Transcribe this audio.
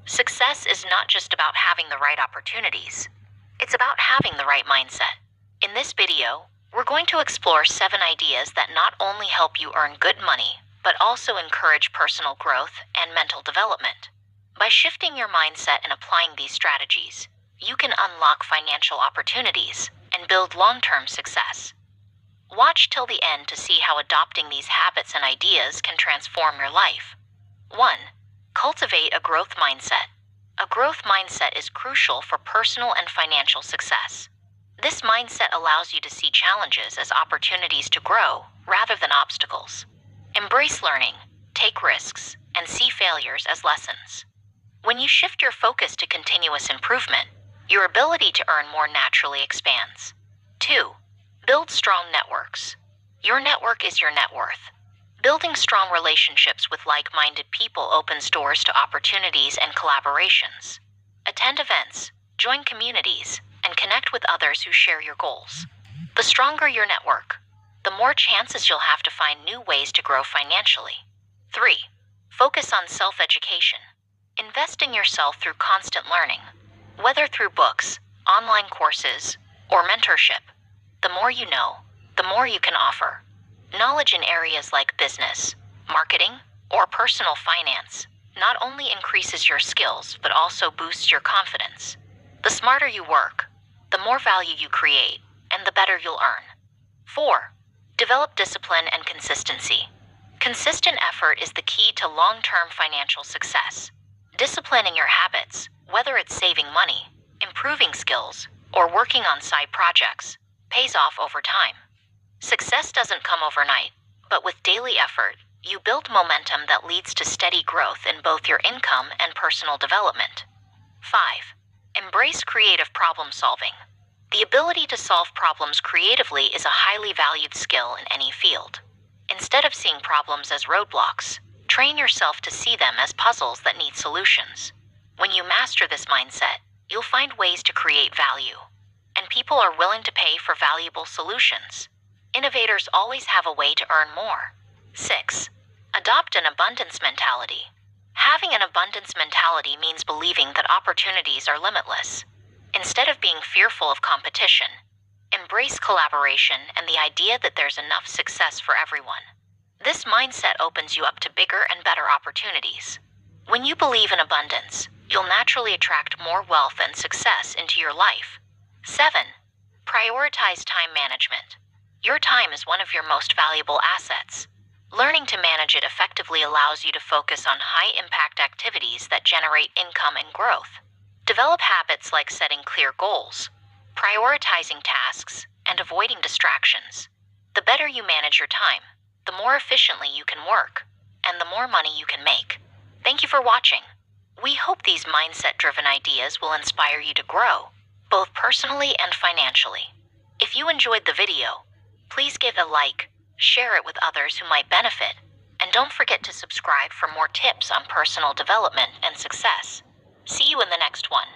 Success is not just about having the right opportunities, it's about having the right mindset. In this video, we're going to explore 7 ideas that not only help you earn good money, but also encourage personal growth and mental development. By shifting your mindset and applying these strategies, you can unlock financial opportunities and build long-term success. Watch till the end to see how adopting these habits and ideas can transform your life. 1. Cultivate a growth mindset. A growth mindset is crucial for personal and financial success. This mindset allows you to see challenges as opportunities to grow rather than obstacles. Embrace learning, take risks, and see failures as lessons. When you shift your focus to continuous improvement, your ability to earn more naturally expands. 2. Build strong networks. Your network is your net worth. Building strong relationships with like-minded people opens doors to opportunities and collaborations. Attend events, join communities, and connect with others who share your goals. The stronger your network, the more chances you'll have to find new ways to grow financially. 3. Focus on self-education. Invest in yourself through constant learning. Whether through books, online courses, or mentorship, the more you know, the more you can offer. Knowledge in areas like business, marketing, or personal finance not only increases your skills but also boosts your confidence. The smarter you work, the more value you create, and the better you'll earn. 4. Develop discipline and consistency. Consistent effort is the key to long-term financial success. Discipline in your habits, whether it's saving money, improving skills, or working on side projects, pays off over time. Success doesn't come overnight, but with daily effort, you build momentum that leads to steady growth in both your income and personal development. 5. Embrace creative problem solving. The ability to solve problems creatively is a highly valued skill in any field. Instead of seeing problems as roadblocks, train yourself to see them as puzzles that need solutions. When you master this mindset, you'll find ways to create value, and people are willing to pay for valuable solutions. Innovators always have a way to earn more. 6. Adopt an abundance mentality. Having an abundance mentality means believing that opportunities are limitless. Instead of being fearful of competition, embrace collaboration and the idea that there's enough success for everyone. This mindset opens you up to bigger and better opportunities. When you believe in abundance, you'll naturally attract more wealth and success into your life. 7. Prioritize time management. Your time is one of your most valuable assets. Learning to manage it effectively allows you to focus on high-impact activities that generate income and growth. Develop habits like setting clear goals, prioritizing tasks, and avoiding distractions. The better you manage your time, the more efficiently you can work, and the more money you can make. Thank you for watching. We hope these mindset-driven ideas will inspire you to grow, both personally and financially. If you enjoyed the video, please give a like, share it with others who might benefit, and don't forget to subscribe for more tips on personal development and success. See you in the next one.